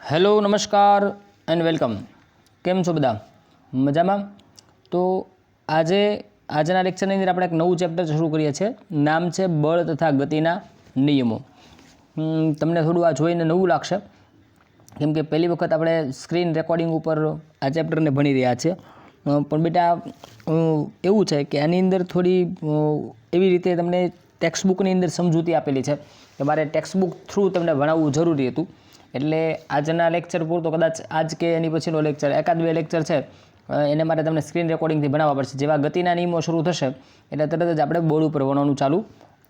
Hello નમસ્કાર and welcome. કેમ છો બધા? મજામાં? તો આજના લેક્ચરની અંદર આપણે એક નવું ચેપ્ટર શરૂ કરીએ છીએ. નામ છે બળ તથા ગતિના નિયમો. તમને થોડું આ જોઈને નવું લાગશે કેમ કે પહેલી વખત આપણે સ્ક્રીન રેકોર્ડિંગ ઉપર આ ચેપ્ટરને ભણી રહ્યા છીએ. પણ બેટા એવું છે કે આની અંદર થોડી એવી રીતે તમને ટેક્સ્ટબુકની અંદર સમજૂતી આપેલી છે કે મારે ટેક્સ્ટબુક થ્રુ તમને ભણાવવું જરૂરી હતું. એટલે આજના લેક્ચર પૂરતો કદાચ આજ કે એની પછીનો લેક્ચર એકાદ બે લેક્ચર છે એને માટે તમને સ્ક્રીન રેકોર્ડિંગથી ભણાવવા પડશે. જેવા ગતિના નિયમો શરૂ થશે એટલે તરત જ આપણે બોર્ડ ઉપર ભણવાનું ચાલુ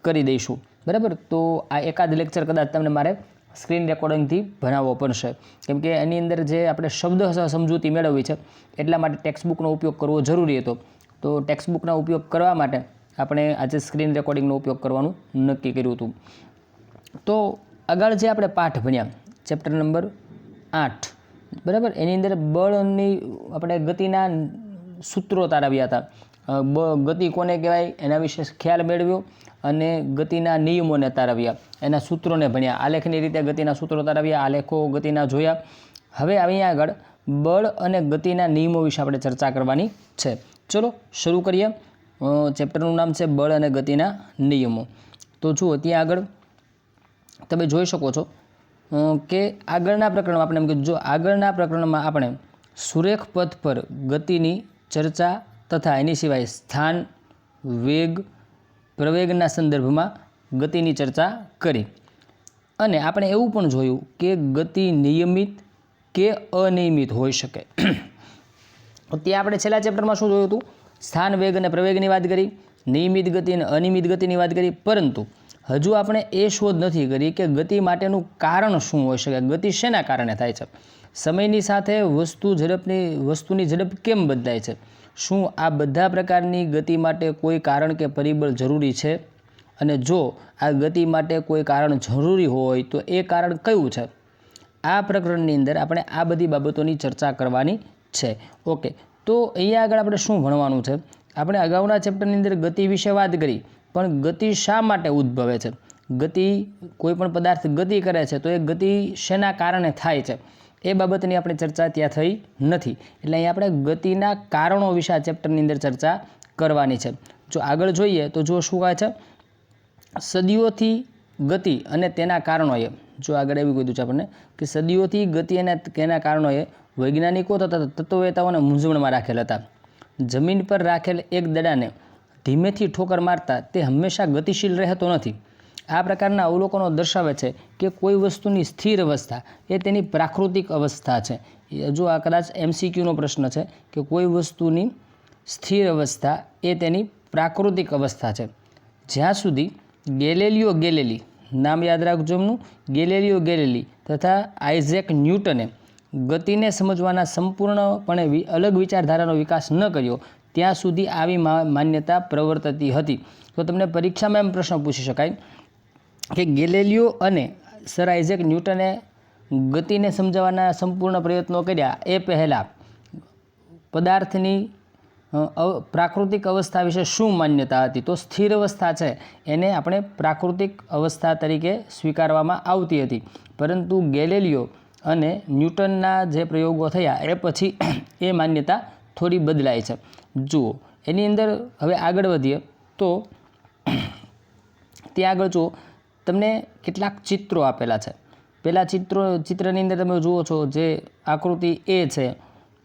કરી દઈશું. બરાબર? તો આ એકાદ લેક્ચર કદાચ તમને મારે સ્ક્રીન રેકોર્ડિંગથી ભણાવવો પડશે કેમ કે એની અંદર જે આપણે શબ્દ સમજૂતી મેળવવી છે એટલા માટે ટેક્સ્ટબુકનો ઉપયોગ કરવો જરૂરી હતો. તો ટેક્સ્ટબુકનો ઉપયોગ કરવા માટે આપણે આજે સ્ક્રીન રેકોર્ડિંગનો ઉપયોગ કરવાનું નક્કી કર્યું હતું. તો આગળ જે આપણે પાઠ ભણ્યા ચેપ્ટર નંબર 8, બરાબર, એની અંદર બળની આપણે ગતિના સૂત્રો તારવ્યા હતા. ગતિ કોને કહેવાય એના વિશે ખ્યાલ મેળવ્યો અને ગતિના નિયમોને તારવ્યા, એના સૂત્રોને ભણ્યા. આલેખની રીતે ગતિના સૂત્રો તારવ્યા, આલેખો ગતિના જોયા. હવે અહીંયા આગળ બળ અને ગતિના નિયમો વિશે આપણે ચર્ચા કરવાની છે. ચલો શરૂ કરીએ. ચેપ્ટરનું નામ છે બળ અને ગતિના નિયમો. તો જુઓ ત્યાં આગળ તમે જોઈ શકો છો કે આગળના પ્રકરણમાં આપણે એમ કીધું, જો આગળના પ્રકરણમાં આપણે સુરેખ પથ પર ગતિની ચર્ચા તથા એની સિવાય સ્થાન, વેગ, પ્રવેગના સંદર્ભમાં ગતિની ચર્ચા કરી અને આપણે એવું પણ જોયું કે ગતિ નિયમિત કે અનિયમિત હોઈ શકે. ત્યાં આપણે છેલ્લા ચેપ્ટરમાં શું જોયું હતું? સ્થાન, વેગ અને પ્રવેગની વાત કરી, નિયમિત ગતિ અને અનિયમિત ગતિની વાત કરી. પરંતુ હજુ આપણે એ શોધ નથી કરી કે ગતિ માટેનું કારણ શું હોઈ શકે, ગતિ શેના કારણે થાય છે, સમયની સાથે વસ્તુની ઝડપ કેમ બદલાય છે, શું આ બધા પ્રકારની ગતિ માટે કોઈ કારણ કે પરિબળ જરૂરી છે, અને જો આ ગતિ માટે કોઈ કારણ જરૂરી હોય તો એ કારણ કયું છે? આ પ્રકરણની અંદર આપણે આ બધી બાબતોની ચર્ચા કરવાની છે. ઓકે, તો અહીંયા આગળ આપણે શું ભણવાનું છે? આપણે અગાઉના ચેપ્ટરની અંદર ગતિ વિશે વાત કરી, પણ ગતિ શા માટે ઉદ્ભવે છે? ગતિ, કોઈ પણ પદાર્થ ગતિ કરે છે તો એ ગતિ શેના કારણે થાય છે એ બાબતની આપણે ચર્ચા ત્યાં થઈ નથી. એટલે અહીંયા આપણે ગતિના કારણો વિશે આ ચેપ્ટરની અંદર ચર્ચા કરવાની છે. જો આગળ જોઈએ તો જો શું કહે છે? સદીઓથી ગતિ અને તેના કારણોએ, જો આગળ એવું કીધું છે આપણને કે સદીઓથી ગતિ અને તેના કારણોએ વૈજ્ઞાનિકો તથા તત્વવેતાઓને મૂંઝવણમાં રાખેલ હતા. જમીન પર રાખેલ એક દડાને ધીમેથી ઠોકર મારતા તે હંમેશા ગતિશીલ રહેતો નથી. આ પ્રકારના અવલોકનો દર્શાવે છે કે કોઈ વસ્તુની સ્થિર અવસ્થા એ તેની પ્રાકૃતિક અવસ્થા છે. જો આ કદાચ MCQનો પ્રશ્ન છે કે કોઈ વસ્તુની સ્થિર અવસ્થા એ તેની પ્રાકૃતિક અવસ્થા છે. જ્યાં સુધી ગેલિલિયો ગેલિલી, નામ યાદ રાખજો એમનું, ગેલિલિયો ગેલિલી તથા આઇઝેક ન્યૂટને ગતિને સમજવાના સંપૂર્ણપણે અલગ વિચારધારાનો વિકાસ ન કર્યો ત્યાં સુધી આવી માન્યતા પ્રવર્તતી હતી. તો તમને પરીક્ષામાં એમ પ્રશ્ન પૂછી શકાય કે ગેલિલિયો અને સર આઇઝેક ન્યૂટને ગતિને સમજાવવાના સંપૂર્ણ પ્રયત્નો કર્યા એ પહેલાં પદાર્થની પ્રાકૃતિક અવસ્થા વિશે શું માન્યતા હતી? તો સ્થિર અવસ્થા છે એને આપણે પ્રાકૃતિક અવસ્થા તરીકે સ્વીકારવામાં આવતી હતી. પરંતુ ગેલિલિયો અને ન્યૂટનના જે પ્રયોગો થયા એ પછી એ માન્યતા થોડી બદલાય છે. જુઓ એની અંદર હવે આગળ વધીએ તો ત્યાં આગળ જુઓ તમને કેટલાક ચિત્રો આપેલા છે. પહેલાં ચિત્રની અંદર તમે જુઓ છો જે આકૃતિ એ છે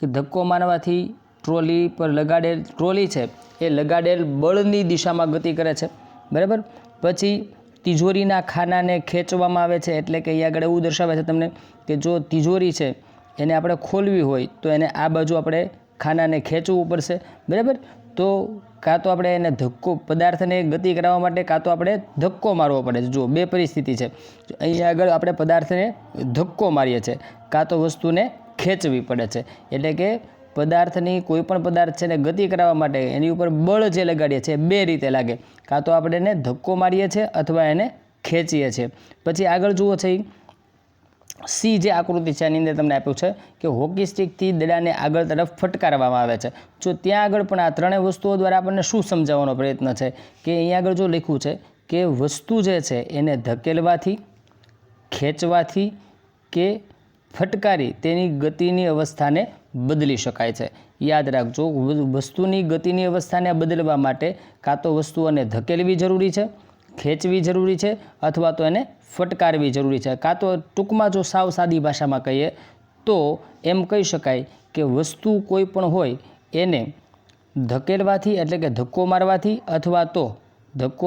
કે ધક્કો મારવાથી ટ્રોલી પર લગાડેલ, ટ્રોલી છે એ લગાડેલ બળની દિશામાં ગતિ કરે છે. બરાબર? પછી તિજોરીના ખાનાને ખેંચવામાં આવે છે, એટલે કે અહીંયા આગળ એવું દર્શાવે છે તમને કે જો તિજોરી છે એને આપણે ખોલવી હોય તો એને આ બાજુ આપણે ખાનાને ખેંચવું પડશે. બરાબર? તો કાં તો આપણે એને ધક્કો, પદાર્થને ગતિ કરાવવા માટે કાં તો આપણે ધક્કો મારવો પડે છે. જો બે પરિસ્થિતિ છે. અહીંયા આગળ આપણે પદાર્થને ધક્કો મારીએ છીએ, કાં તો વસ્તુને ખેંચવી પડે છે. એટલે કે પદાર્થની કોઈ પણ પદાર્થ છે ને ગતિ કરાવવા માટે એની ઉપર બળ જે લગાડીએ છીએ બે રીતે લાગે, કાં તો આપણે એને ધક્કો મારીએ છીએ અથવા એને ખેંચીએ છીએ. પછી આગળ જુઓ છે સી જે આકૃતિ છે એની અંદર તમને આપ્યું છે કે હોકી સ્ટિકથી દડાને આગળ તરફ ફટકારવામાં આવે છે. જો ત્યાં આગળ પણ આ ત્રણેય વસ્તુઓ દ્વારા આપણને શું સમજાવવાનો પ્રયત્ન છે કે અહીંયા આગળ જો લખ્યું છે કે વસ્તુ જે છે એને ધકેલવાથી, ખેંચવાથી કે ફટકારી તેની ગતિની અવસ્થાને બદલી શકાય છે। યાદ રાખજો, વસ્તુની ગતિની અવસ્થાને બદલવા માટે કાં તો વસ્તુઓને ધકેલવી જરૂરી છે, ખેંચવી જરૂરી છે, અથવા તો એને ફટકારવી જરૂરી છે। કાં તો ટૂંકમાં જો સાવ સાદી ભાષામાં કહીએ તો એમ કહી શકાય કે વસ્તુ કોઈ પણ હોય એને ધકેલવાથી એટલે કે ધક્કો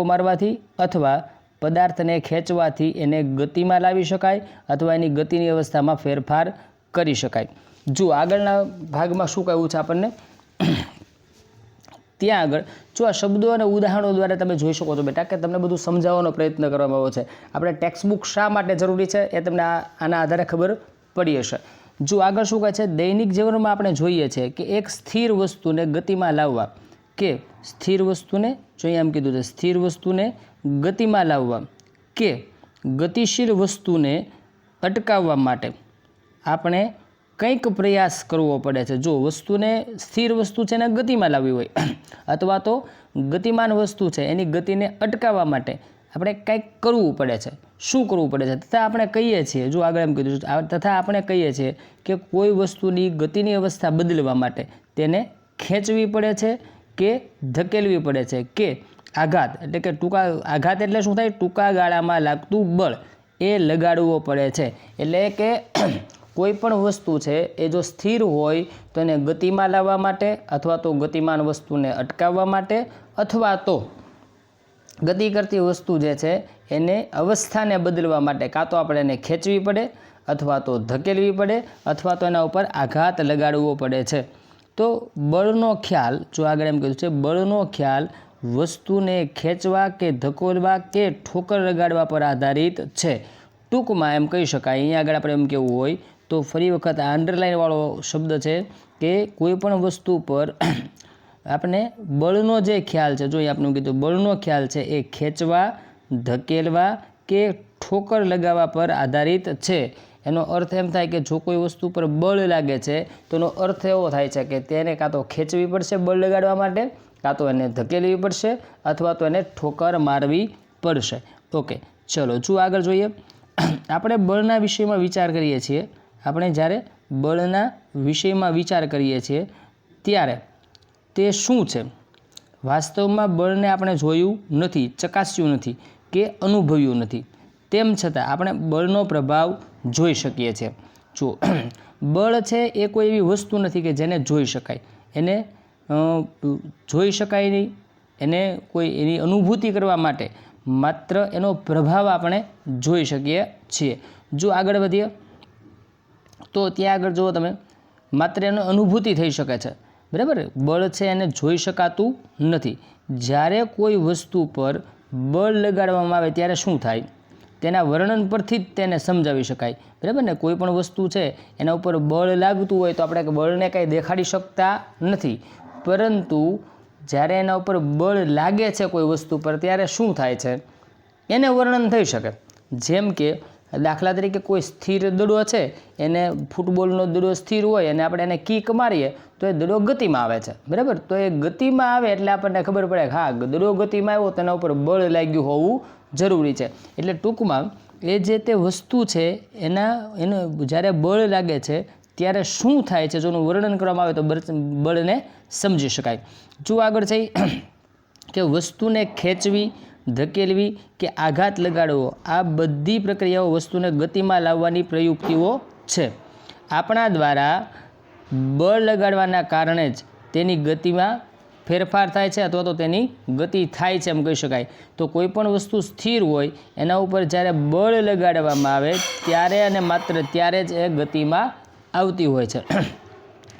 મારવાથી અથવા પદાર્થને ખેંચવાથી એને ગતિમાં લાવી શકાય અથવા એની ગતિની અવસ્થામાં ફેરફાર કરી શકાય। જો આગળના ભાગમાં શું કહેવું છે આપણને, ત્યાં આગળ જો આ શબ્દો અને ઉદાહરણો દ્વારા તમે જોઈ શકો છો બેટા કે તમને બધું સમજાવવાનો પ્રયત્ન કરવામાં આવ્યો છે। આપણે ટેક્સ્ટબુક શા માટે જરૂરી છે એ તમને આના આધારે ખબર પડી હશે। જો આગળ શું કહે છે, દૈનિક જીવનમાં આપણે જોઈએ છીએ કે એક સ્થિર વસ્તુને ગતિમાં લાવવા કે સ્થિર વસ્તુને જો અહીંયા એમ કીધું છે સ્થિર વસ્તુને ગતિમાં લાવવા કે ગતિશીલ વસ્તુને અટકાવવા માટે આપણે કંઈક પ્રયાસ કરવો પડે છે। જો વસ્તુને સ્થિર વસ્તુ છે એને ગતિમાં લાવવી હોય અથવા તો ગતિમાન વસ્તુ છે એની ગતિને અટકાવવા માટે આપણે કંઈક કરવું પડે છે। શું કરવું પડે છે? તથા આપણે કહીએ છીએ, જો આગળ એમ કીધું તથા આપણે કહીએ છીએ કે કોઈ વસ્તુની ગતિની અવસ્થા બદલવા માટે તેને ખેંચવી પડે છે કે ધકેલવી પડે છે કે આઘાત એટલે કે આઘાત એટલે શું થાય, ટૂંકા ગાળામાં લાગતું બળ એ લગાડવો પડે છે। એટલે કે કોઈ પણ વસ્તુ છે એ જો સ્થિર હોય તો એને ગતિમાં લાવવા માટે અથવા તો ગતિમાન વસ્તુને અટકાવવા માટે અથવા તો ગતિ કરતી વસ્તુ જે છે એને અવસ્થાને બદલવા માટે કાં તો આપણે એને ખેંચવી પડે અથવા તો ધકેલવી પડે અથવા તો એના ઉપર આઘાત લગાડવો પડે છે। તો બળનો ખ્યાલ, જો આગળ એમ કીધું છે બળનો ખ્યાલ વસ્તુને ખેંચવા કે ધકેલવા કે ઠોકર લગાડવા પર આધારિત છે। ટૂંકમાં એમ કહી શકાય, અહીંયા આગળ આપણે એમ કહેવું હોય તો ફરી વખત આ અંડરલાઇનવાળો શબ્દ છે કે કોઈ પણ વસ્તુ પર આપણે બળનો જે ખ્યાલ છે, જો અહીં આપણે કીધું બળનો ખ્યાલ છે એ ખેંચવા, ધકેલવા કે ઠોકર લગાવવા પર આધારિત છે। એનો અર્થ એમ થાય કે જો કોઈ વસ્તુ પર બળ લાગે છે તો એનો અર્થ એવો થાય છે કે તેને કાં તો ખેંચવી પડશે બળ લગાડવા માટે, કાં તો એને ધકેલવી પડશે અથવા તો એને ઠોકર મારવી પડશે। ઓકે, ચલો જો આગળ જોઈએ। આપણે બળના વિષયમાં વિચાર કરીએ છીએ, આપણે જ્યારે બળના વિષયમાં વિચાર કરીએ છીએ ત્યારે તે શું છે? વાસ્તવમાં બળને આપણે જોયું નથી, ચકાસ્યું નથી કે અનુભવ્યું નથી, તેમ છતાં આપણે બળનો પ્રભાવ જોઈ શકીએ છીએ। જો બળ છે એ કોઈ એવી વસ્તુ નથી કે જેને જોઈ શકાય, એને જોઈ શકાય નહીં, એને કોઈ એની અનુભૂતિ કરવા માટે માત્ર એનો પ્રભાવ આપણે જોઈ શકીએ છીએ। જો આગળ વધીએ તો ત્યાં આગળ જુઓ તમે, માત્ર એનો અનુભૂતિ થઈ શકે છે, બરાબર। બળ છે એને જોઈ શકાતું નથી। જ્યારે કોઈ વસ્તુ પર બળ લગાડવામાં આવે ત્યારે શું થાય, તેના વર્ણન પરથી જ તેને સમજાવી શકાય, બરાબર ને। કોઈ પણ વસ્તુ છે એના ઉપર બળ લાગતું હોય તો આપણે બળને કંઈ દેખાડી શકતા નથી, પરંતુ જ્યારે એના ઉપર બળ લાગે છે કોઈ વસ્તુ પર ત્યારે શું થાય છે એને વર્ણન થઈ શકે। જેમ કે દાખલા તરીકે કોઈ સ્થિર દડો છે, એને ફૂટબોલનો દડો સ્થિર હોય અને આપણે એને કિક મારીએ તો એ દડો ગતિમાં આવે છે, બરાબર। તો એ ગતિમાં આવે એટલે આપણને ખબર પડે કે હા દડો ગતિમાં આવ્યો, તેના ઉપર બળ લાગ્યું હોવું જરૂરી છે। એટલે ટૂંકમાં એ જે તે વસ્તુ છે એનું જ્યારે બળ લાગે છે ત્યારે શું થાય છે, જો એનું વર્ણન કરવામાં આવે તો બળને સમજી શકાય। જો આગળ છે કે વસ્તુને ખેંચવી, ધકેલવી કે આઘાત લગાડવો, આ બધી પ્રક્રિયાઓ વસ્તુને ગતિમાં લાવવાની પ્રયુક્તિઓ છે। આપણા દ્વારા બળ લગાડવાના કારણે જ તેની ગતિમાં ફેરફાર થાય છે અથવા તો તેની ગતિ થાય છે એમ કહી શકાય। તો કોઈ પણ વસ્તુ સ્થિર હોય એના ઉપર જ્યારે બળ લગાડવામાં આવે ત્યારે અને માત્ર ત્યારે જ એ ગતિમાં આવતી હોય છે।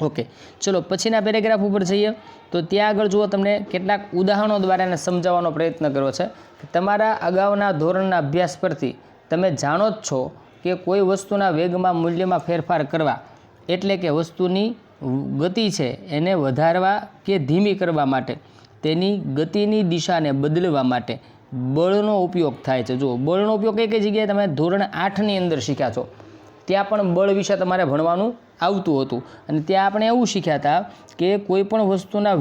ઓકે, ચલો પછીના પેરેગ્રાફ ઉપર જઈએ તો ત્યાં આગળ જુઓ, તમને કેટલાક ઉદાહરણો દ્વારા એને સમજાવવાનો પ્રયત્ન કર્યો છે કે તમારા અગાઉના ધોરણના અભ્યાસ પરથી તમે જાણો જ છો કે કોઈ વસ્તુના વેગમાં મૂલ્યમાં ફેરફાર કરવા એટલે કે વસ્તુની ગતિ છે એને વધારવા કે ધીમી કરવા માટે તેની ગતિની દિશાને બદલવા માટે બળનો ઉપયોગ થાય છે। જો બળનો ઉપયોગ કઈ કઈ જગ્યાએ તમે ધોરણ 8ની અંદર શીખ્યા છો, ત્યાં પણ બળ વિશે તમારે ભણવાનું આવતું હતું અને ત્યાં આપણે એવું શીખ્યા હતા કે કોઈ પણ વસ્તુના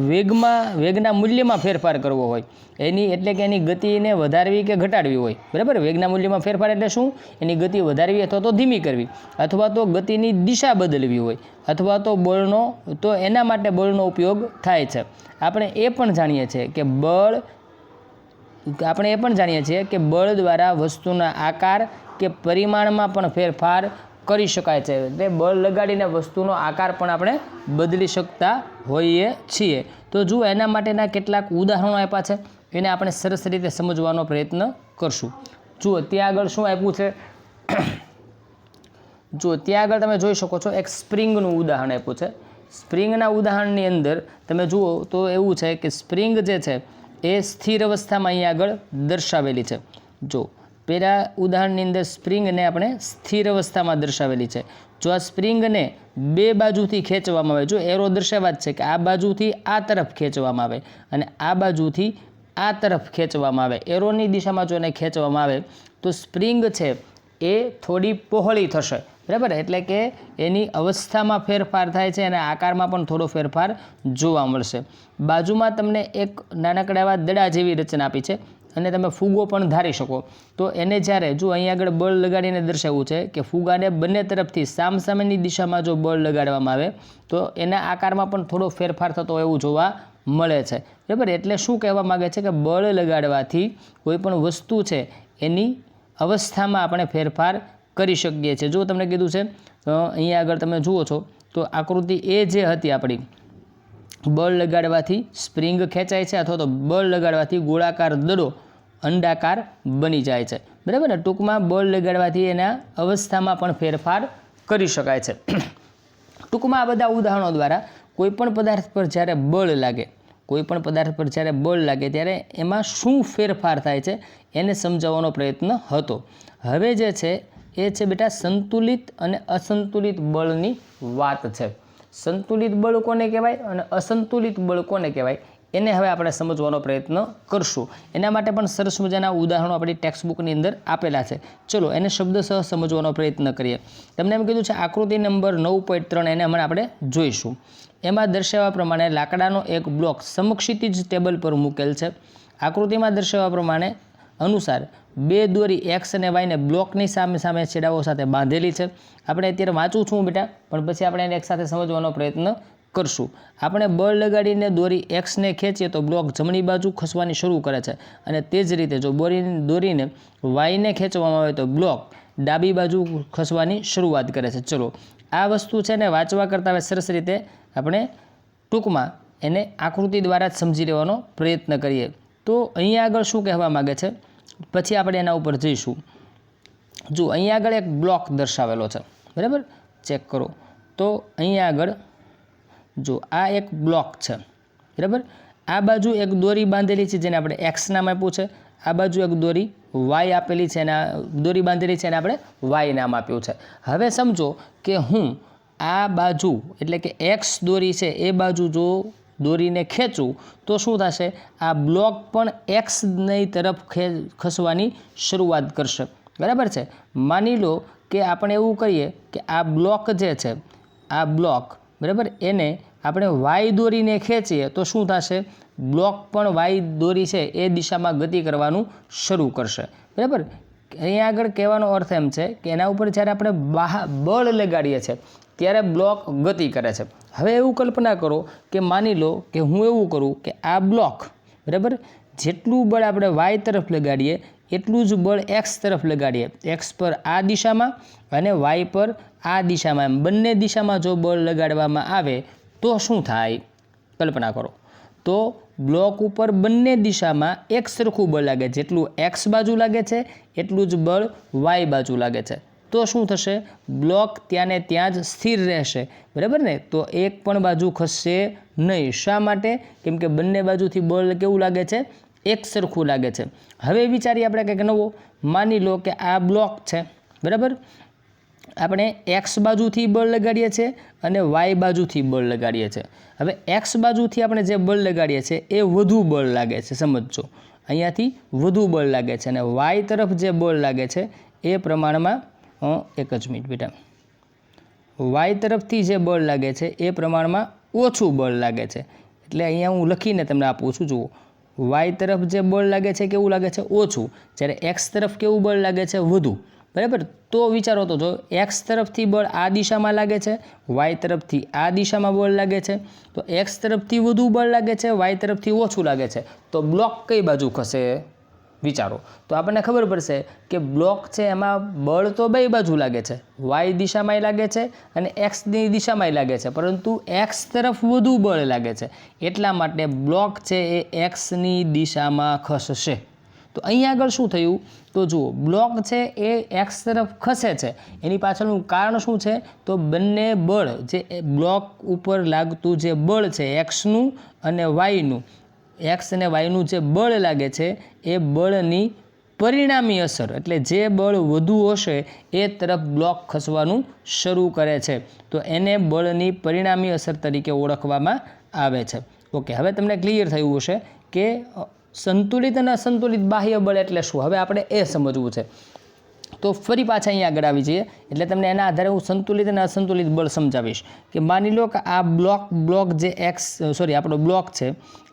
વેગના મૂલ્યમાં ફેરફાર કરવો હોય એની એટલે કે એની ગતિને વધારવી કે ઘટાડવી હોય, બરાબર. વેગના મૂલ્યમાં ફેરફાર એટલે શું? એની ગતિ વધારવી અથવા તો ધીમી કરવી, અથવા તો ગતિની દિશા બદલવી હોય, અથવા તો એના માટે બળનો ઉપયોગ થાય છે. આપણે એ પણ જાણીએ છીએ કે બળ દ્વારા વસ્તુના આકાર કે પરિમાણમાં પણ ફેરફાર કરી શકાય છે. એટલે બળ લગાડીને વસ્તુનો આકાર પણ આપણે બદલી શકતા હોઈએ છીએ. તો જુઓ, એના માટેના કેટલાક ઉદાહરણો આપ્યા છે, એને આપણે સરસ રીતે સમજવાનો પ્રયત્ન કરશું. જુઓ, ત્યાં આગળ શું આપ્યું છે? જુઓ, ત્યાં આગળ તમે જોઈ શકો છો એક સ્પ્રિંગનું ઉદાહરણ આપ્યું છે. સ્પ્રિંગના ઉદાહરણની અંદર તમે જુઓ તો એવું છે કે સ્પ્રિંગ જે છે એ સ્થિર અવસ્થામાં અહીંયા આગળ દર્શાવેલી છે. જો પહેલા ઉદાહરણની અંદર સ્પ્રિંગને આપણે સ્થિર અવસ્થામાં દર્શાવેલી છે. જો આ સ્પ્રિંગને બે બાજુથી ખેંચવામાં આવે, જો એરો દર્શાવવા જ છે કે આ બાજુથી આ તરફ ખેંચવામાં આવે અને આ બાજુથી આ તરફ ખેંચવામાં આવે, એરોની દિશામાં જો એને ખેંચવામાં આવે તો સ્પ્રિંગ છે એ થોડી પહોળી થશે, બરાબર. એટલે કે એની અવસ્થામાં ફેરફાર થાય છે અને આકારમાં પણ થોડો ફેરફાર જોવા મળશે. બાજુમાં તમને એક નાનકડા એવા દડા જેવી રચના આપી છે અને તમે ફૂગો પણ ધારી શકો. તો એને જ્યારે જો અહીંયા આગળ બળ લગાડીને દર્શાવવું છે કે ફૂગાને બંને તરફથી સામસામેની દિશામાં જો બળ લગાડવામાં આવે તો એના આકારમાં પણ થોડો ફેરફાર થતો એવું જોવા મળે છે, બરાબર. એટલે શું કહેવા માગે છે કે બળ લગાડવાથી કોઈ પણ વસ્તુ છે એની અવસ્થામાં આપણે ફેરફાર કરી શકીએ છીએ. જો તમને કીધું છે અહીંયા આગળ તમે જુઓ છો તો આકૃતિ એ જે હતી આપણી, બળ લગાડવાથી સ્પ્રિંગ ખેંચાય છે અથવા તો બળ લગાડવાથી ગોળાકાર દડો અંડાકાર બની જાય છે, બરાબર ને. ટૂંકમાં બળ લગાડવાથી એના અવસ્થામાં પણ ફેરફાર કરી શકાય છે. ટૂંકમાં આ બધા ઉદાહરણો દ્વારા કોઈપણ પદાર્થ પર જ્યારે બળ લાગે ત્યારે એમાં શું ફેરફાર થાય છે એને સમજાવવાનો પ્રયત્ન હતો. હવે જે છે એ છે બેટા સંતુલિત અને અસંતુલિત બળની વાત છે. સંતુલિત બળ કોને કહેવાય અને અસંતુલિત બળ કોને કહેવાય એને હવે આપણે સમજવાનો પ્રયત્ન કરશું. એના માટે પણ સરસ મજાના ઉદાહરણો આપણી ટેક્સ્ટબુકની અંદર આપેલા છે. ચલો એને શબ્દસહ સમજવાનો પ્રયત્ન કરીએ. તમને એમ કીધું છે આકૃતિ નંબર 9.3 એને હમણાં આપણે જોઈશું. એમાં દર્શાવ્યા પ્રમાણે લાકડાનો એક બ્લોક સમક્ષિતિજ ટેબલ પર મૂકેલ છે. આકૃતિમાં દર્શાવ્યા પ્રમાણે અનુસાર બે દોરી એક્સ અને વાયને બ્લોકની સામે છેડાઓ સાથે બાંધેલી છે. આપણે અત્યારે વાંચું છું બેટા, પણ પછી આપણે એને એક સાથે સમજવાનો પ્રયત્ન કરશું. આપણે બળ લગાડીને દોરી એક્સને ખેંચીએ તો બ્લોક જમણી બાજુ ખસવાની શરૂ કરે છે અને તે જ રીતે જો દોરીને વાયને ખેંચવામાં આવે તો બ્લોક ડાબી બાજુ ખસવાની શરૂઆત કરે છે. ચલો આ વસ્તુ છે ને વાંચવા કરતાં હવે સરસ રીતે આપણે ટૂંકમાં એને આકૃતિ દ્વારા જ સમજી લેવાનો પ્રયત્ન કરીએ. તો અહીંયા આગળ શું કહેવા માગે છે પછી આપણે એના ઉપર જઈશું. જો અહીંયા આગળ એક બ્લોક દર્શાવેલો છે, બરાબર, ચેક કરો. તો અહીંયા આગળ જો આ એક બ્લોક છે, બરાબર. આ બાજુ એક દોરી બાંધેલી છે જેને આપણે એક્સ નામ આપ્યું છે. આ બાજુ એક દોરી વાય આપેલી છે, દોરી બાંધેલી છે એને આપણે વાય નામ આપ્યું છે. હવે સમજો કે હું આ બાજુ એટલે કે એક્સ દોરી છે એ બાજુ જો દોરીને ખેંચું તો શું થશે? આ બ્લોક પણ એક્સની તરફ ખસવાની શરૂઆત કરશે, બરાબર છે. માની લો કે આપણે એવું કરીએ કે આ બ્લોક જે છે, આ બ્લોક, બરાબર, એને આપણે વાય દોરીને ખેંચીએ તો શું થશે? બ્લોક પણ વાય દોરી છે એ દિશામાં ગતિ કરવાનું શરૂ કરશે, બરાબર. અહીંયા આગળ કહેવાનો અર્થ એમ છે કે એના ઉપર જ્યારે આપણે બળ લગાડીએ છીએ ત્યારે બ્લોક ગતિ કરે છે. હવે એવું કલ્પના કરો કે માની લો કે હું એવું કરું કે આ બ્લોક, બરાબર, જેટલું બળ આપણે વાય તરફ લગાડીએ એટલું જ બળ એક્સ તરફ લગાડીએ. એક્સ પર આ દિશામાં અને વાય પર આ દિશામાં, એમ બંને દિશામાં જો બળ લગાડવામાં આવે તો શું થાય? કલ્પના કરો. તો બ્લોક ઉપર બંને દિશામાં એક સરખું બળ લાગે. જેટલું એક્સ બાજુ લાગે છે એટલું જ બળ વાય બાજુ લાગે છે. તો શું થશે? બ્લોક ત્યાંને ત્યાં જ સ્થિર રહેશે, બરાબર ને. તો એક પણ બાજુ ખસશે નહીં. શા માટે? કેમ કે બંને બાજુથી બળ કેવું લાગે છે? એક સરખું લાગે છે. હવે વિચારીએ આપણે કંઈક નવો. માની લો કે આ બ્લોક છે, બરાબર, આપણે એક્સ બાજુથી બળ લગાડીએ છીએ અને વાય બાજુથી બળ લગાડીએ છીએ. હવે એક્સ બાજુથી આપણે જે બળ લગાડીએ છીએ એ વધુ બળ લાગે છે, સમજજો. અહીંયાથી વધુ બળ લાગે છે અને વાય તરફ જે બળ લાગે છે એ પ્રમાણમાં એક જ મિનિટ બેટા, વાય તરફથી જે બળ લાગે છે એ પ્રમાણમાં ઓછું બળ લાગે છે. એટલે અહીંયા હું લખીને તમને આપું છું. જુઓ, વાય તરફ જે બળ લાગે છે કેવું લાગે છે? ઓછું. જ્યારે એક્સ તરફ કેવું બળ લાગે છે? વધુ. બરાબર. તો વિચારો તો જો એક્સ તરફથી બળ આ દિશામાં લાગે છે, વાય તરફથી આ દિશામાં બળ લાગે છે, તો એક્સ તરફથી વધુ બળ લાગે છે, વાય તરફથી ઓછું લાગે છે, તો બ્લોક કઈ બાજુ ખસે? વિચારો. તો આપણને ખબર પડશે કે બ્લોક છે એમાં બળ તો બે બાજુ લાગે છે, વાય દિશામાંય લાગે છે અને એક્સની દિશામાંય લાગે છે, પરંતુ એક્સ તરફ વધુ બળ લાગે છે. એટલા માટે બ્લોક છે એ એક્સની દિશામાં ખસશે. તો અહીં આગળ શું થયું? તો જુઓ, બ્લોક છે એ એક્સ તરફ ખસે છે. એની પાછળનું કારણ શું છે? તો બંને બળ જે બ્લોક ઉપર લાગતું જે બળ છે એક્સનું અને વાયનું, એક્સ અને વાયનું જે બળ લાગે છે એ બળની પરિણામી અસર, એટલે જે બળ વધુ હશે એ તરફ બ્લોક ખસવાનું શરૂ કરે છે. તો એને બળની પરિણામી અસર તરીકે ઓળખવામાં આવે છે. ઓકે, હવે તમને ક્લિયર થયું હશે કે સંતુલિત અને અસંતુલિત બાહ્ય બળ એટલે શું. હવે આપણે એ સમજવું છે. તો ફરી પાછા અહીંયા આગળ આવી જઈએ, એટલે તમને એના આધારે હું સંતુલિત અને અસંતુલિત બળ સમજાવીશ. કે માની લો કે આ બ્લોક જે આપણો બ્લોક છે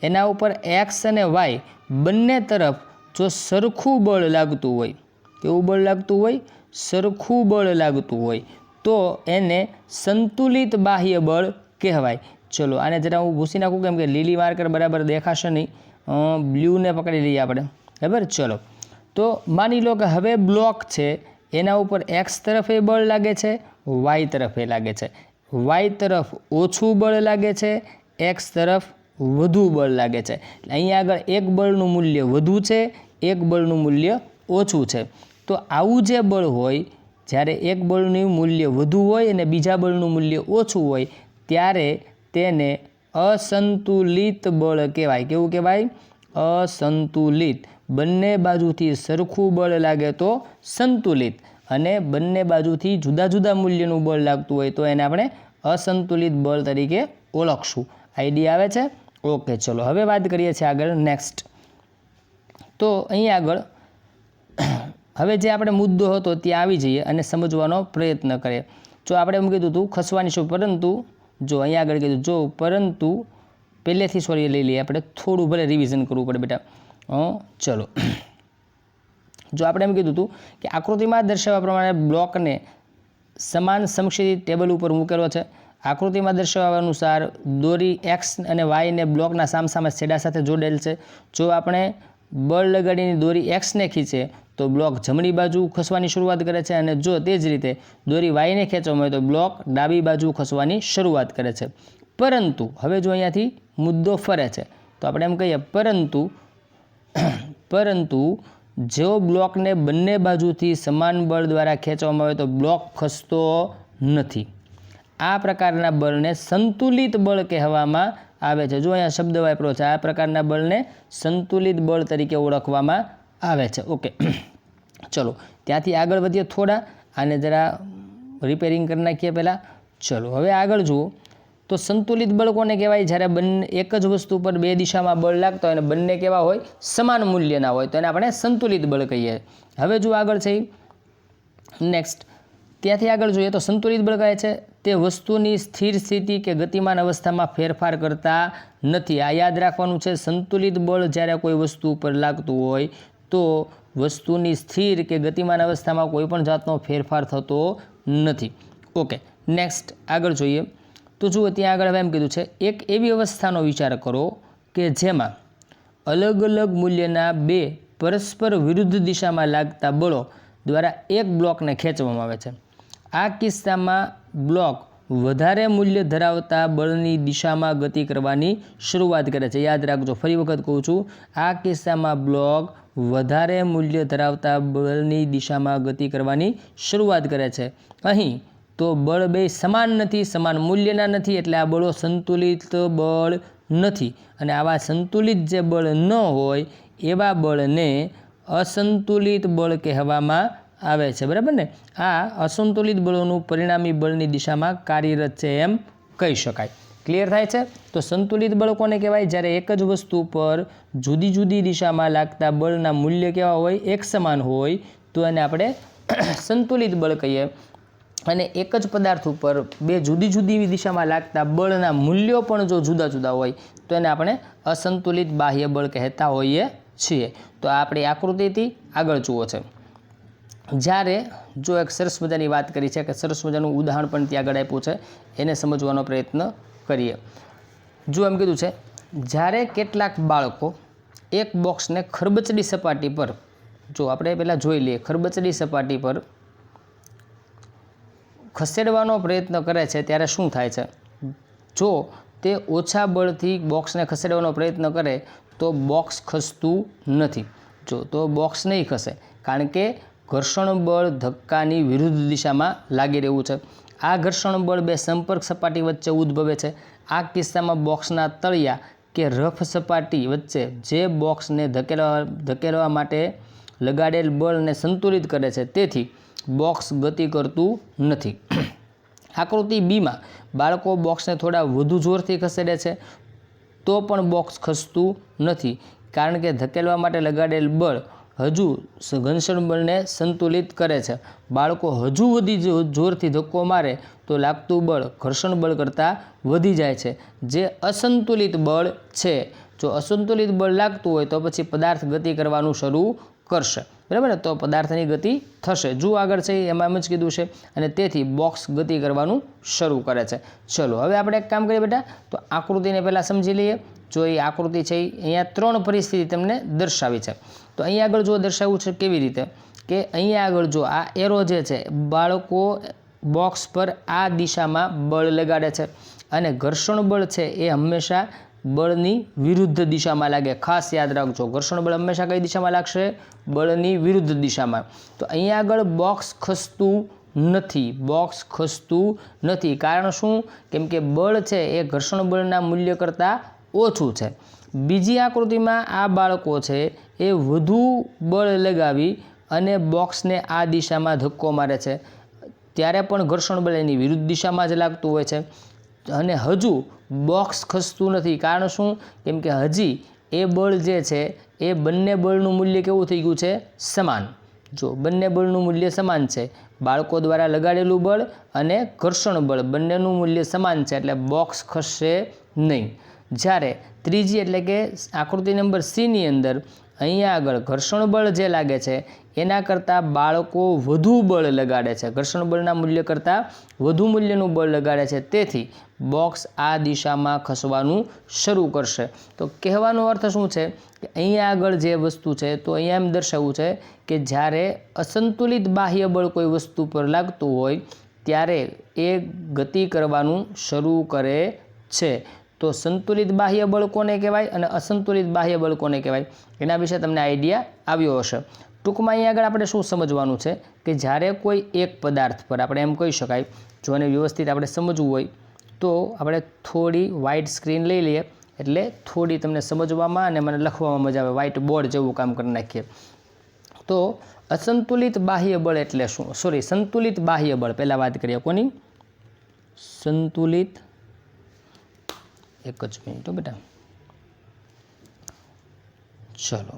એના ઉપર એક્સ અને વાય બંને તરફ જો સરખું બળ લાગતું હોય, કેવું બળ લાગતું હોય? સરખું બળ લાગતું હોય, તો એને સંતુલિત બાહ્ય બળ કહેવાય. ચલો આને જરા હું ભૂસી નાખું, કેમ કે લીલી માર્કર બરાબર દેખાશે નહીં. બ્લ્યુને પકડી લઈએ આપણે. બરાબર. ચલો, તો માની લો કે હવે બ્લોક છે એના ઉપર એક્સ તરફે બળ લાગે છે, વાય તરફે લાગે છે. વાય તરફ ઓછું બળ લાગે છે, એક્સ તરફ વધુ બળ લાગે છે. અહીંયા આગળ એક બળનું મૂલ્ય વધુ છે, એક બળનું મૂલ્ય ઓછું છે. તો આવું જે બળ હોય, જ્યારે એક બળનું મૂલ્ય વધુ હોય અને બીજા બળનું મૂલ્ય ઓછું હોય, ત્યારે તેને અસંતુલિત બળ કહેવાય. કેવું કહેવાય? અસંતુલિત. બંને બાજુથી સરખું બળ લાગે તો સંતુલિત, અને બંને બાજુથી જુદા જુદા મૂલ્યનું બળ લાગતું હોય તો એને આપણે અસંતુલિત બળ તરીકે ઓળખશું. આઈડિયા આવે છે? ઓકે, ચલો હવે વાત કરીએ છીએ આગળ નેક્સ્ટ. તો અહીં આગળ હવે જે આપણે મુદ્દો હતો ત્યાં આવી જઈએ અને સમજવાનો પ્રયત્ન કરીએ. જો આપણે એમ કીધું હતું ખસવાની શું, પરંતુ જો અહીંયા આગળ કીધું જો પરંતુ પહેલેથી લઈ લઈએ આપણે, થોડું ભલે રિવિઝન કરવું પડે બેટા. ચલો, જો આપણે એમ કીધું હતું કે આકૃતિમાં દર્શાવ્યા પ્રમાણે બ્લોકને સમાન સમક્ષિતિ ટેબલ ઉપર મૂકેલો છે. આકૃતિમાં દર્શાવ્યા અનુસાર દોરી એક્સ અને વાયને બ્લોકના સામસામે છેડા સાથે જોડેલ છે. જો આપણે બળ લગાડીને દોરી એક્સને ખીચે તો બ્લોક જમણી બાજુ ખસવાની શરૂઆત કરે છે, અને જો તે જ રીતે દોરી વાયને ખેંચવામાં આવે તો બ્લોક ડાબી બાજુ ખસવાની શરૂઆત કરે છે. પરંતુ હવે જો અહીંયાથી મુદ્દો ફરે છે, તો આપણે એમ કહીએ પરંતુ જો બ્લોકને બંને બાજુથી સમાન બળ દ્વારા ખેંચવામાં આવે તો બ્લોક ખસતો નથી. આ પ્રકારના બળને સંતુલિત બળ કહેવામાં આવે છે. જો અહીંયા શબ્દ વાપર્યો છે, આ પ્રકારના બળને સંતુલિત બળ તરીકે ઓળખવામાં આવે છે. ઓકે, ચલો ત્યાંથી આગળ વધીએ થોડા, આને જરા રિપેરિંગ કરી નાખીએ પહેલાં. ચલો હવે આગળ જુઓ. તો સંતુલિત બળ કોને કહેવાય? જ્યારે બંને એક જ વસ્તુ પર બે દિશામાં બળ લાગતા હોય અને બંને કેવા હોય? સમાન મૂલ્યના હોય, તો એને આપણે સંતુલિત બળ કહીએ. હવે જો આગળ છે નેક્સ્ટ, ત્યાંથી આગળ જોઈએ તો સંતુલિત બળ કહે છે તે વસ્તુની સ્થિર સ્થિતિ કે ગતિમાન અવસ્થામાં ફેરફાર કરતા નથી. આ યાદ રાખવાનું છે. સંતુલિત બળ જ્યારે કોઈ વસ્તુ ઉપર લાગતું હોય તો વસ્તુની સ્થિર કે ગતિમાન અવસ્થામાં કોઈ પણ જાતનો ફેરફાર થતો નથી. ઓકે, નેક્સ્ટ આગળ જોઈએ. તો જુઓ ત્યાં આગળ હવે એમ કીધું છે એક એવી અવસ્થાનો વિચાર કરો કે જેમાં અલગ અલગ મૂલ્યના બે પરસ્પર વિરુદ્ધ દિશામાં લાગતા બળો દ્વારા એક બ્લોકને ખેંચવામાં આવે છે. આ કિસ્સામાં બ્લોક વધારે મૂલ્ય ધરાવતા બળની દિશામાં ગતિ કરવાની શરૂઆત કરે છે. યાદ રાખજો, ફરી વખત કહું છું, આ કિસ્સામાં બ્લોક વધારે મૂલ્ય ધરાવતા બળની દિશામાં ગતિ કરવાની શરૂઆત કરે છે. અહીં તો બળ બે સમાન નથી, સમાન મૂલ્યના નથી, એટલે આ બળો સંતુલિત બળ નથી. અને આવા સંતુલિત જે બળ ન હોય એવા બળને અસંતુલિત બળ કહેવામાં આવે છે. બરાબર ને? આ અસંતુલિત બળોનું પરિણામી બળની દિશામાં કાર્યરત છે એમ કહી શકાય. ક્લિયર થાય છે? તો સંતુલિત બળ કોને કહેવાય? જ્યારે એક જ વસ્તુ પર જુદી જુદી દિશામાં લાગતા બળના મૂલ્ય કેવા હોય? એક સમાન હોય, તો એને આપણે સંતુલિત બળ કહીએ. અને એક જ પદાર્થ ઉપર બે જુદી જુદી દિશામાં લાગતા બળના મૂલ્યો પણ જો જુદા જુદા હોય તો એને આપણે અસંતુલિત બાહ્ય બળ કહેતા હોઈએ છીએ. તો આ આપણી આકૃતિ હતી. આગળ જુઓ છે, જ્યારે જો એક સરસ મજાની વાત કરી છે કે સરસ મજાનું ઉદાહરણ પણ ત્યાં આગળ આપ્યું છે, એને સમજવાનો પ્રયત્ન કરીએ. જો એમ કીધું છે, જ્યારે કેટલાક બાળકો એક બોક્સને ખરબચડી સપાટી પર, જો આપણે પહેલાં જોઈ લઈએ, ખરબચડી સપાટી પર ખસેડવાનો પ્રયત્ન કરે છે ત્યારે શું થાય છે? જો તે ઓછા બળથી બોક્સને ખસેડવાનો પ્રયત્ન કરે તો બોક્સ ખસતું નથી. જો તો બોક્સ નહીં ખસે, કારણ કે ઘર્ષણ બળ ધક્કાની વિરુદ્ધ દિશામાં લાગી રહ્યું છે. આ ઘર્ષણ બળ બે સંપર્ક સપાટી વચ્ચે ઉદ્ભવે છે. આ કિસ્સામાં બોક્સના તળિયા કે રફ સપાટી વચ્ચે જે બોક્સને ધકેલવા માટે લગાડેલ બળને સંતુલિત કરે છે, તેથી બોક્સ ગતિ કરતું નથી. આકૃતિ બીમાં બાળકો બોક્સને થોડા વધુ જોરથી ખસેડે છે તો પણ બોક્સ ખસતું નથી, કારણ કે ધકેલવા માટે લગાડેલ બળ હજુ ઘર્ષણ બળને સંતુલિત કરે છે. બાળકો હજુ વધી જોરથી ધક્કો મારે તો લાગતું બળ ઘર્ષણ બળ કરતાં વધી જાય છે, જે અસંતુલિત બળ છે. જો અસંતુલિત બળ લાગતું હોય તો પછી પદાર્થ ગતિ કરવાનું શરૂ કરશે. બરાબર ને? તો પદાર્થની ગતિ થશે. જો આગળ છે એમાં એમ જ કીધું છે, અને તેથી બોક્સ ગતિ કરવાનું શરૂ કરે છે. ચલો હવે આપણે એક કામ કરીએ બેટા, તો આકૃતિને પહેલાં સમજી લઈએ. જો એ આકૃતિ છે અહીંયા 3 પરિસ્થિતિ તમને દર્શાવી છે. તો અહીંયા આગળ જો દર્શાવ્યું છે કેવી રીતે કે અહીંયા આગળ જો આ એરો જે છે, બાળકો બોક્સ પર આ દિશામાં બળ લગાડે છે અને ઘર્ષણ બળ છે એ હંમેશા બળની વિરુદ્ધ દિશામાં લાગે. ખાસ યાદ રાખજો, ઘર્ષણ બળ હંમેશા કઈ દિશામાં લાગશે? બળની વિરુદ્ધ દિશામાં. તો અહીંયા આગળ બોક્સ ખસતું નથી. બોક્સ ખસતું નથી. કારણ શું? કેમ કે બળ છે એ ઘર્ષણ બળના મૂલ્ય કરતાં ઓછું છે. બીજી આકૃતિમાં આ બાળકો છે એ વધુ બળ લગાવી અને બોક્સને આ દિશામાં ધક્કો મારે છે, ત્યારે પણ ઘર્ષણ બળ એની વિરુદ્ધ દિશામાં જ લાગતું હોય છે અને હજુ બોક્સ ખસતું નથી. કારણ શું? કેમ કે હજી એ બળ જે છે એ બંને બળનું મૂલ્ય કેવું થઈ ગયું છે? સમાન. જો બંને બળનું મૂલ્ય સમાન છે, બાળકો દ્વારા લગાડેલું બળ અને ઘર્ષણ બળ બંનેનું મૂલ્ય સમાન છે, એટલે બોક્સ ખસશે નહીં. જ્યારે ત્રીજી એટલે કે આકૃતિ નંબર C ની અંદર અહીંયા આગળ ઘર્ષણ બળ જે લાગે છે એના કરતાં બાળકો વધુ બળ લગાડે છે, ઘર્ષણ બળના મૂલ્ય કરતાં વધુ મૂલ્યનું બળ લગાડે છે, તેથી બોક્સ આ દિશામાં ખસવાનું શરૂ કરશે. તો કહેવાનો અર્થ શું છે કે અહીંયા આગળ જે વસ્તુ છે, તો અહીંયા એમ દર્શાવવું છે કે જ્યારે અસંતુલિત બાહ્ય બળ કોઈ વસ્તુ પર લાગતું હોય ત્યારે એ ગતિ કરવાનું શરૂ કરે છે. તો સંતુલિત બાહ્ય બળ કોને કહેવાય અને અસંતુલિત બાહ્ય બળ કોને કહેવાય, એના વિશે તમને આઈડિયા આવ્યો હશે. ટૂંકમાં અહીંયા આગળ આપણે શું સમજવાનું છે કે જ્યારે કોઈ એક પદાર્થ પર, આપણે એમ કહી શકાય, જો એને વ્યવસ્થિત આપણે સમજવું હોય તો આપણે થોડી વ્હાઇટ સ્ક્રીન લઈ લઈએ, એટલે થોડી તમને સમજવામાં અને મને લખવામાં મજા આવે. વ્હાઇટ બોર્ડ જેવું કામ કરી નાખીએ. તો અસંતુલિત બાહ્ય બળ એટલે શું? સંતુલિત બાહ્ય બળ પહેલાં વાત કરીએ. કોની? સંતુલિત. એક જ મિનિટ બેટા. ચલો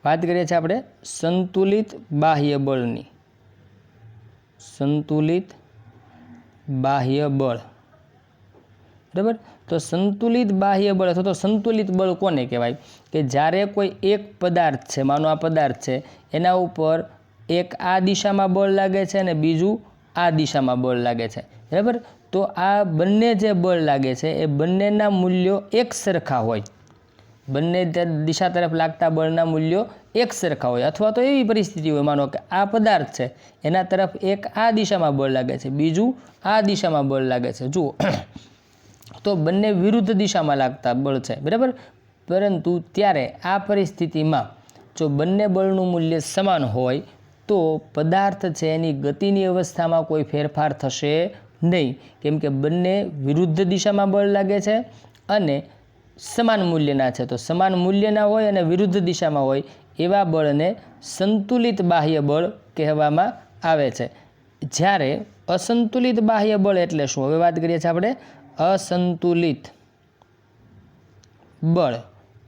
વાત કરીએ છીએ આપણે સંતુલિત બાહ્ય બળની. સંતુલિત બાહ્ય બળ. બરાબર? તો સંતુલિત બાહ્ય બળ અથવા તો સંતુલિત બળ કોને કહેવાય? કે જ્યારે કોઈ એક પદાર્થ છે, માનો આ પદાર્થ છે, એના ઉપર એક આ દિશામાં બળ લાગે છે અને બીજું આ દિશામાં બળ લાગે છે. બરાબર? તો આ બંને જે બળ લાગે છે એ બંનેના મૂલ્યો એક સરખા હોય. બંને દિશા તરફ લાગતા બળના મૂલ્યો એક સરખા હોય, અથવા તો એવી પરિસ્થિતિ હોય, માનો કે આ પદાર્થ છે એના તરફ એક આ દિશામાં બળ લાગે છે, બીજું આ દિશામાં બળ લાગે છે. જુઓ, તો બંને વિરુદ્ધ દિશામાં લાગતા બળ છે. બરાબર? પરંતુ ત્યારે આ પરિસ્થિતિમાં જો બંને બળનું મૂલ્ય સમાન હોય તો પદાર્થ છે એની ગતિની અવસ્થામાં કોઈ ફેરફાર થશે નહીં, કેમ કે બંને વિરુદ્ધ દિશામાં બળ લાગે છે અને સમાન મૂલ્યના છે. તો સમાન મૂલ્યના હોય અને વિરુદ્ધ દિશામાં હોય એવા બળને સંતુલિત બાહ્ય બળ કહેવામાં આવે છે. જ્યારે અસંતુલિત બાહ્ય બળ એટલે શું? હવે વાત કરીએ છીએ આપણે અસંતુલિત બળ.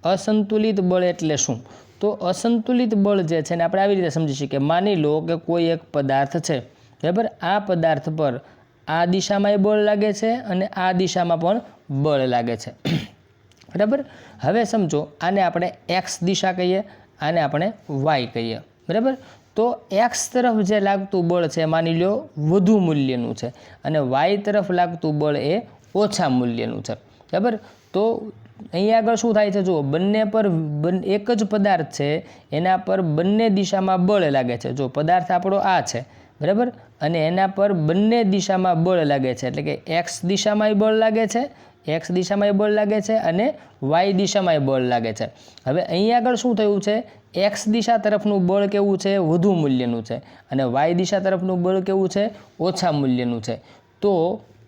અસંતુલિત બળ એટલે શું? તો અસંતુલિત બળ જે છે ને આપણે આવી રીતે સમજી શકીએ. માની લો કે કોઈ એક પદાર્થ છે, બરાબર. આ પદાર્થ પર આ દિશામાંય બળ લાગે છે અને આ દિશામાં પણ બળ લાગે છે, બરાબર. હવે સમજો, આને આપણે એક્સ દિશા કહીએ, આને આપણે વાય કહીએ, બરાબર. તો એક્સ તરફ જે લાગતું બળ છે માની લો વધુ મૂલ્યનું છે અને વાય તરફ લાગતું બળ એ ઓછા મૂલ્યનું છે, બરાબર. તો અહીંયા આગળ શું થાય છે, જુઓ, બંને પર એક જ પદાર્થ છે, એના પર બંને દિશામાં બળ લાગે છે. જો પદાર્થ આપણો આ છે, બરાબર, અને એના પર બંને દિશામાં બળ લાગે છે, એટલે કે એક્સ દિશામાંય બળ લાગે છે, એક્સ દિશામાંય બળ લાગે છે અને વાય દિશામાંય બળ લાગે છે. હવે અહીંયા આગળ શું થયું છે, એક્સ દિશા તરફનું બળ કેવું છે, વધુ મૂલ્યનું છે, અને વાય દિશા તરફનું બળ કેવું છે, ઓછા મૂલ્યનું છે. તો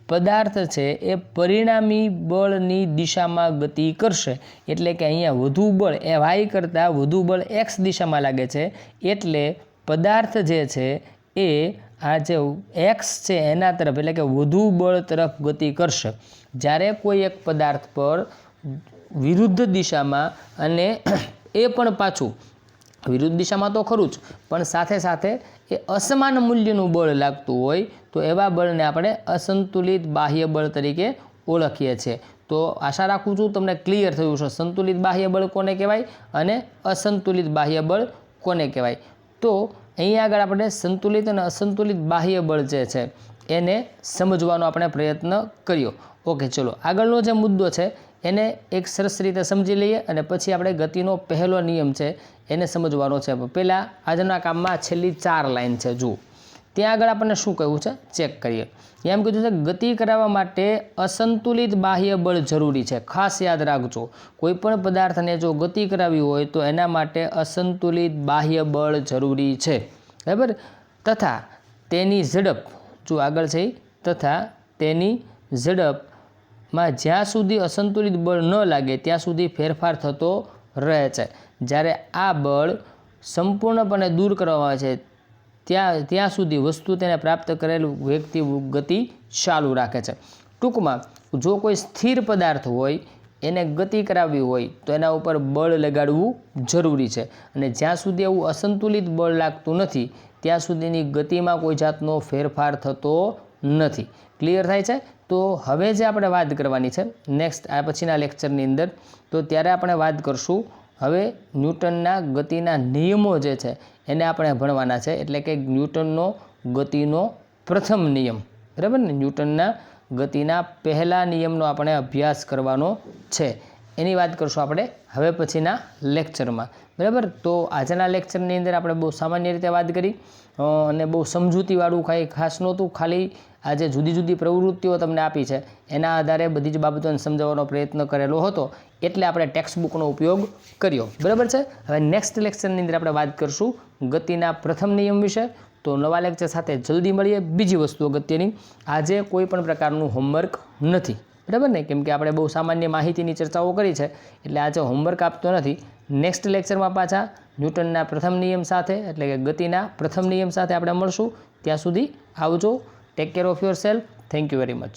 પદાર્થ છે એ પરિણામી બળની દિશામાં ગતિ કરશે, એટલે કે અહીંયા વધુ બળ એ વાય કરતાં વધુ બળ એક્સ દિશામાં લાગે છે, એટલે પદાર્થ જે છે એ આ જે એક્સ છે એના તરફ, એટલે કે વધુ બળ તરફ ગતિ કરશે. જ્યારે કોઈ એક પદાર્થ પર વિરુદ્ધ દિશામાં, અને એ પણ પાછું વિરુદ્ધ દિશામાં તો ખરું જ, પણ સાથે સાથે એ અસમાન મૂલ્યનું બળ લાગતું હોય તો એવા બળને આપણે અસંતુલિત બાહ્ય બળ તરીકે ઓળખીએ છીએ. તો આશા રાખું છું તમને ક્લિયર થયું છે સંતુલિત બાહ્ય બળ કોને કહેવાય અને અસંતુલિત બાહ્ય બળ કોને કહેવાય. તો અહીંયા આગળ આપણે સંતુલિત અને અસંતુલિત બાહ્ય બળ જે છે એને સમજવાનો આપણે પ્રયત્ન કર્યો. ઓકે, ચલો આગળનો જે મુદ્દો છે એને એક સરસ રીતે સમજી લઈએ અને પછી આપણે ગતિનો પહેલો નિયમ છે એને સમજવાનો છે. પહેલાં આજના કામમાં છેલ્લી 4 લાઈન છે, જુઓ. ત્યાં આગળ આપણને શું કહ્યું છે ચેક કરીએ. એમ કીધું છે ગતિ કરાવવા માટે અસંતુલિત બાહ્ય બળ જરૂરી છે. ખાસ યાદ રાખજો, કોઈપણ પદાર્થને જો ગતિ કરાવવી હોય તો એના માટે અસંતુલિત બાહ્ય બળ જરૂરી છે, બરાબર. તથા તેની ઝડપ, જો આગળ છે, તથા તેની ઝડપમાં જ્યાં સુધી અસંતુલિત બળ ન લાગે ત્યાં સુધી ફેરફાર થતો રહે છે. જ્યારે આ બળ સંપૂર્ણપણે દૂર કરવામાં આવે છે ત્યાં સુધી વસ્તુ તેને પ્રાપ્ત કરેલ વ્યક્તિ ગતિ ચાલુ રાખે છે. ટૂંકમાં જો કોઈ સ્થિર પદાર્થ હોય એને ગતિ કરાવવી હોય તો એના ઉપર બળ લગાડવું જરૂરી છે, અને જ્યાં સુધી એવું અસંતુલિત બળ લાગતું નથી ત્યાં સુધીની ગતિમાં કોઈ જાતનો ફેરફાર થતો નથી. ક્લિયર થાય છે? તો હવે જે આપણે વાત કરવાની છે નેક્સ્ટ આ પછીના લેક્ચરની અંદર, તો ત્યારે આપણે વાત કરશું હવે ન્યૂટનના ગતિના નિયમો જે છે એને આપણે ભણવાના છે. એટલે કે ન્યૂટનનો ગતિનો પ્રથમ નિયમ, બરાબર ને, ન્યૂટનના ગતિના પહેલા નિયમનો આપણે અભ્યાસ કરવાનો છે. એની વાત કરશું આપણે હવે પછીના લેક્ચરમાં, બરાબર. તો આજના લેક્ચરની અંદર આપણે બહુ સામાન્ય રીતે વાત કરી અને બહુ સમજૂતીવાળું કાંઈ ખાસ નહોતું. ખાલી આજે જુદી જુદી પ્રવૃત્તિઓ તમને આપી છે એના આધારે બધી જ બાબતોને સમજાવવાનો પ્રયત્ન કરેલો હતો, એટલે આપણે ટેક્સ્ટ બુકનો ઉપયોગ કર્યો, બરાબર છે. હવે નેક્સ્ટ લેક્ચરની અંદર આપણે વાત કરીશું ગતિના પ્રથમ નિયમ વિશે. તો નવા લેક્ચર સાથે જલ્દી મળીએ. બીજી વસ્તુ અગત્યની, આજે કોઈ પણ પ્રકારનું હોમવર્ક નથી, બરાબર ને, કેમ કે આપણે બહુ સામાન્ય માહિતીની ચર્ચાઓ કરી છે એટલે આજે હોમવર્ક આપતો નથી. નેક્સ્ટ લેક્ચરમાં પાછા ન્યૂટનના પ્રથમ નિયમ સાથે, એટલે કે ગતિના પ્રથમ નિયમ સાથે આપણે મળશું. ત્યાં સુધી આવજો. Take care of your self. Thank you very much.